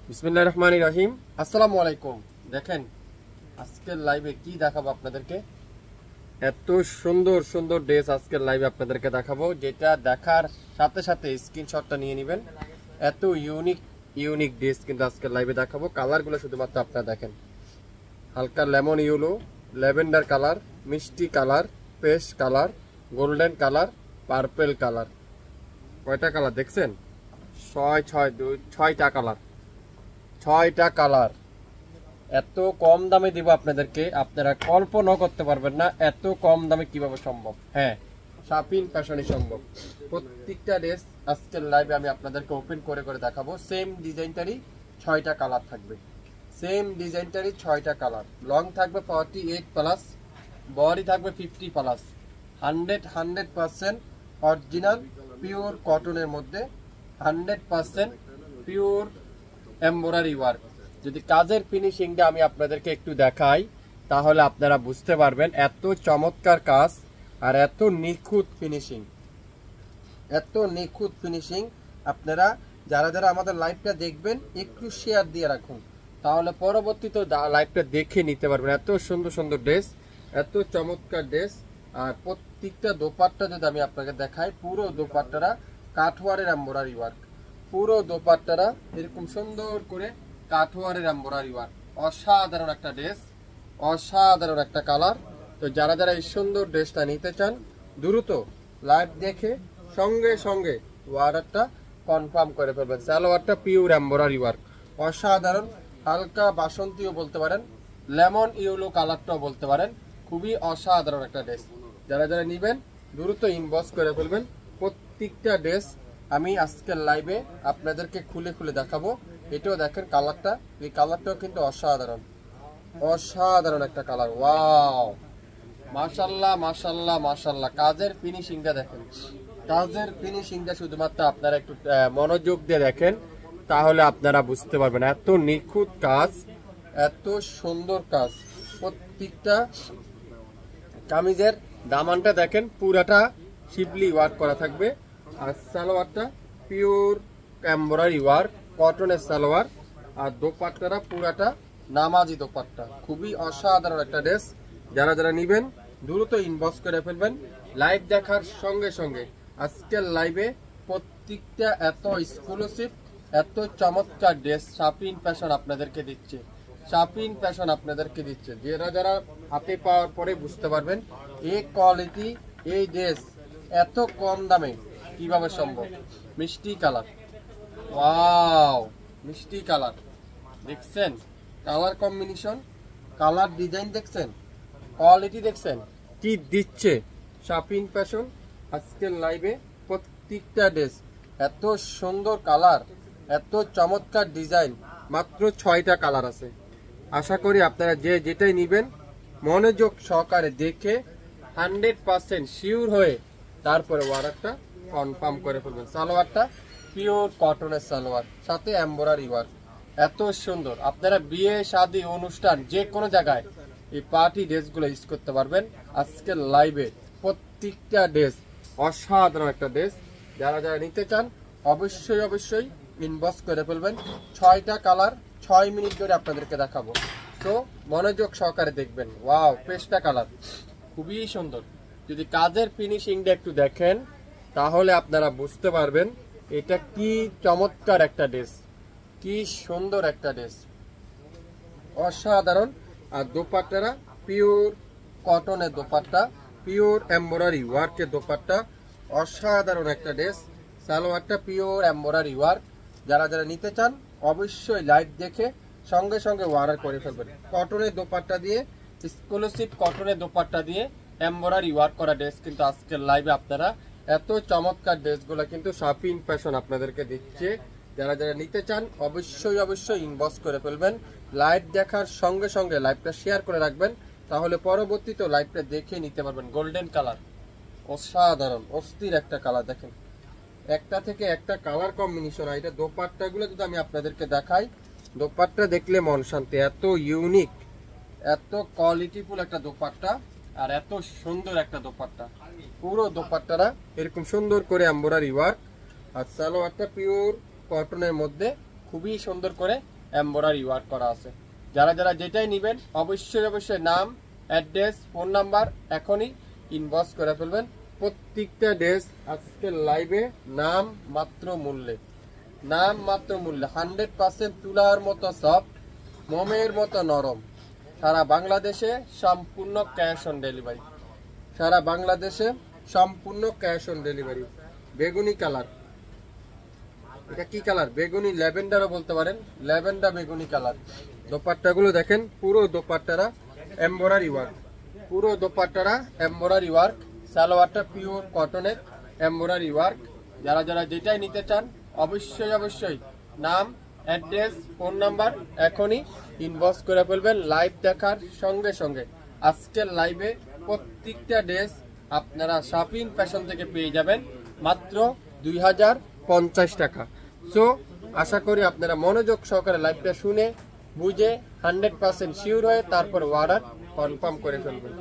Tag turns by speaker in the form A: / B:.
A: বিসমিল্লাহির রহমানির রহিম। আসসালামু আলাইকুম। দেখেন আজকের লাইভে কি দেখাবো আপনাদেরকে, এত সুন্দর সুন্দর ড্রেস আজকের লাইভে আপনাদেরকে দেখাবো, যেটা দেখার সাথে সাথে স্ক্রিনশটটা নিয়ে নেবেন। এত ইউনিক ইউনিক ড্রেস কিন্তু আজকের লাইভে দেখাবো। কালারগুলো শুধুমাত্র আপনারা দেখেন, হালকা লেমন ইয়েলো, ল্যাভেন্ডার কালার, মিষ্টি colour, paste colour, golden colour, purple colour. কয়টা কালার দেখছেন? ছয়টা কালার, 6টা কালার। এত কম দামে দিব আপনাদেরকে, আপনারা কল্পনা করতে পারবেন না এত কম দামে কিভাবে সম্ভব। হ্যাঁ, শাপিন ফ্যাশনে সম্ভব। প্রত্যেকটা ড্রেস আজকের লাইভে আমি আপনাদেরকে ওপেন করে করে দেখাবো। সেম ডিজাইনটারই 6টা কালার থাকবে, সেম ডিজাইনটারই 6টা কালার। লং থাকবে 48 প্লাস, বডি থাকবে 50 প্লাস। 100% অরিজিনাল পিওর কটনের মধ্যে, 100% পিওর এমব্রয়ডারি ওয়ার্ক। যদি কাজের ফিনিশিংটা আমি আপনাদেরকে একটু দেখাই তাহলে আপনারা বুঝতে পারবেন এত চমৎকার কাজ আর এত নিখুঁত ফিনিশিং, এত নিখুঁত ফিনিশিং। আপনারা যারা যারা আমাদের লাইভটা দেখবেন একটু শেয়ার দিয়ে রাখুন, তাহলে পরবর্তীতে লাইভটা দেখে নিতে পারবেন। এত সুন্দর সুন্দর ড্রেস, এত চমৎকার ড্রেস। আর প্রত্যেকটা দোপাট্টা যদি আমি আপনাকে দেখাই, পুরো দোপাট্টারা কাঠওয়ারের এমব্রয়ডারি ওয়ার্ক, পুরো দোপাট্টারা এরকম সুন্দর করে কাঠওয়ারের এমব্রয়ডারি ওয়ার্ক। অসাধারণ একটা ড্রেস, অসাধারণ একটা কালার। তো যারা যারা এই সুন্দর ড্রেসটা নিতে চান দ্রুত লাইভ দেখে সঙ্গে সঙ্গে অর্ডারটা কনফার্ম করে ফেলবেন। সালোয়ারটা পিওর এমব্রয়ডারি ওয়ার্ক, অসাধারণ। হালকা বাসন্তীও বলতে পারেন, লেমন ইয়েলো কালারটাও বলতে পারেন। খুবই অসাধারণ একটা ড্রেস। যারা যারা নেবেন দ্রুত ইনবক্স করে ফেলবেন। প্রত্যেকটা ড্রেস আমি আজকের লাইভে আপনাদেরকে খুলে খুলে দেখাবো। এটাও দেখেন কালারটা, এই কালারটাও কিন্তু অসাধারণ, অসাধারণ একটা কালার। ওয়াও, মাশাআল্লাহ মাশাআল্লাহ মাশাআল্লাহ। কাজের ফিনিশিংটা দেখেন, কাজের ফিনিশিংটা শুধুমাত্র আপনারা একটু মনোযোগ দিয়ে দেখেন তাহলে আপনারা বুঝতে পারবেন এত নিখুঁত কাজ, এত সুন্দর কাজ। প্রত্যেকটা কামিজের দামানটা দেখেন, পুরাটা শিবলি ওয়ার্ক করা থাকবে। আর সালোয়ারটা পিওর এমব্রয়ডারি ওয়ার্ক, কটনের সালোয়ার। আর দোপাট্টারা পুরাটা নামাজি দোপাট্টা। খুবই অসাধারণ একটা ড্রেস। যারা যারা নেবেন দ্রুত ইনবক্স করে ফেলবেন। লাইভ দেখার সঙ্গে সঙ্গে আজকের লাইভে প্রত্যেকটা এত এক্সক্লুসিভ, এত চমৎকার ড্রেস শাপিন ফ্যাশন আপনাদেরকে দিচ্ছে, শাপিন ফ্যাশন আপনাদেরকে দিচ্ছে। যারা যারা হাতে পাওয়ার পরে বুঝতে পারবেন এই কোয়ালিটি, এই ড্রেস এত কম দামে কিভাবে সম্ভব। মিষ্টি কালার, ওয়াও, মিষ্টি কালার দেখছেন, কালার কম্বিনেশন, কালার ডিজাইন দেখছেন, কোয়ালিটি দেখছেন কি দিচ্ছে শাপিন ফ্যাশন আজকের লাইভে। প্রত্যেকটা ড্রেস এত সুন্দর কালার, এত চমৎকার ডিজাইন। মাত্র 6টা কালার আছে। আশা করি আপনারা যে যেটাই নেবেন মনোযোগ সহকারে দেখে 100% শিওর হয়ে তারপরে অর্ডারটা কনফার্ম করে ফেলবেন। সালোয়ারটা পিওর কটনের সালোয়ার, সাথে এমব্রয়ডারি ওয়ার্ক। এত সুন্দর, আপনারা বিয়ে শাদী অনুষ্ঠান যে কোনো জায়গায় এই পার্টি ড্রেসগুলো ইউজ করতে পারবেন। আজকের লাইভে প্রত্যেকটা ড্রেস অসাধারণ একটা ড্রেস। যারা যারা নিতে চান অবশ্যই অবশ্যই ইনবক্স করে ফেলবেন। 6টা কালার 6 মিনিট ধরে আপনাদেরকে দেখাবো, তো মনোযোগ সহকারে দেখবেন। ওয়াও, পেস্টা কালার খুবই সুন্দর। যদি কাজের ফিনিশিংটা একটু দেখেন তাহলে আপনারা বুঝতে পারবেন এটা কি চমৎকার একটা ড্রেস, কি সুন্দর একটা ড্রেস, অসাধারণ। আর দোপাট্টারা পিওর কটনের দোপাট্টা, পিওর এমব্রয়ডারি ওয়ার্কের দোপাট্টা, অসাধারণ একটা ড্রেস। সালোয়ারটা পিওর এমব্রয়ডারি ওয়ার্ক। যারা যারা নিতে চান অবশ্যই লাইভ দেখে সঙ্গে সঙ্গে অর্ডার করে ফেলবেন। কটনের দোপাট্টা দিয়ে, এক্সক্লুসিভ কটনের দোপাট্টা দিয়ে এমব্রয়ডারি ওয়ার্ক করা ড্রেস কিন্তু আজকের লাইভে আপনারা এত চমৎকার ড্রেসগুলো কিন্তু শাপিন ফ্যাশন আপনাদেরকে দিচ্ছে। যারা যারা নিতে চান অবশ্যই অবশ্যই ইনবক্স করে ফেলবেন। লাইভ দেখার সঙ্গে সঙ্গে লাইভটা শেয়ার করে রাখবেন, তাহলে পরবর্তীতে লাইভটা দেখে নিতে পারবেন। গোল্ডেন কালার, অসাধারণ অস্থির একটা কালার। দেখেন একটা থেকে একটা কালার কম্বিনেশন। আর এটা দোপাট্টাগুলো যদি আমি আপনাদেরকে দেখাই, দোপাট্টা দেখলে মন শান্তি। এত ইউনিক, এত কোয়ালিটিফুল একটা দোপাট্টা আর এত সুন্দর একটা দোপাট্টা। পুরো দোপাট্টারা এরকম সুন্দর করে এমব্রয়ডারি ওয়ার্ক। আর সালোয়ারটা পিওর কটনের মধ্যে খুবই সুন্দর করে এমব্রয়ডারি ওয়ার্ক করা আছে। যারা যারা যেটাই নেবেন অবশ্যই নাম, অ্যাড্রেস, ফোন নাম্বার এখনই ইনবক্স করে ফেলবেন। প্রত্যেকটা ড্রেস আজকে লাইভে নাম মাত্র মূল্যে 100% তুলার মতো সফট, মোমের মতো নরম। সারা বাংলাদেশে সম্পূর্ণ ক্যাশ অন ডেলিভারি, সারা বাংলাদেশে সম্পূর্ণ ক্যাশ অন ডেলিভারি। বেগুনি কালার, এটা কি কালার? বেগুনি ল্যাভেন্ডারও বলতে পারেন, ল্যাভেন্ডার বেগুনি কালার। দোপাট্টাগুলো দেখেন, পুরো দোপাট্টারা এমব্রয়ডারি ওয়ার্ক, পুরো দোপাট্টারা এমব্রয়ডারি ওয়ার্ক। সালোয়ারটা পিওর কটনের এমব্রয়ডারি ওয়ার্ক। যারা যারা যেটাই নিতে চান অবশ্যই নাম, অ্যাড্রেস, ফোন নাম্বার এখনই ইনবক্স করে ফেলবেন। লাইভ দেখার সঙ্গে সঙ্গে আজকের লাইভে প্রত্যেকটা ড্রেস আপনারা শাপিং ফ্যাশন থেকে পেয়ে যাবেন মাত্র 2050 টাকা। সো আশা করি আপনারা মনোযোগ সহকারে লাইভটা শুনে বুঝে 100% শিওর হয়ে তারপর অর্ডার কনফার্ম করে ফেলবেন।